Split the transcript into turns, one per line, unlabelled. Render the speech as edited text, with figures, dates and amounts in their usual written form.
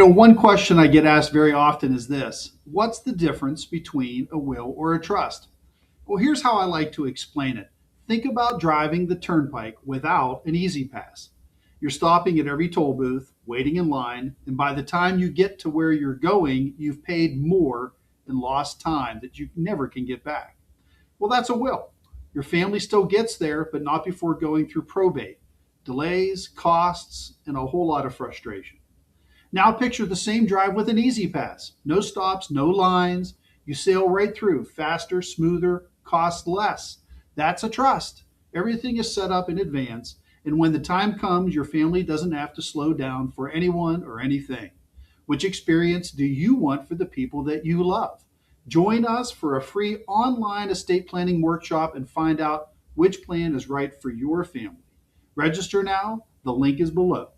One question I get asked very often is this: what's the difference between a will or a trust? Well, here's how I like to explain it. Think about driving the turnpike without an easy pass. You're stopping at every toll booth, waiting in line, and by the time you get to where you're going, you've paid more and lost time that you never can get back. Well, that's a will. Your family still gets there, but not before going through probate, delays, costs, and a whole lot of frustration. Now picture the same drive with an easy pass. No stops, no lines. You sail right through, faster, smoother, costs less. That's a trust. Everything is set up in advance, and when the time comes, your family doesn't have to slow down for anyone or anything. Which experience do you want for the people that you love? Join us for a free online estate planning workshop and find out which plan is right for your family. Register now. The link is below.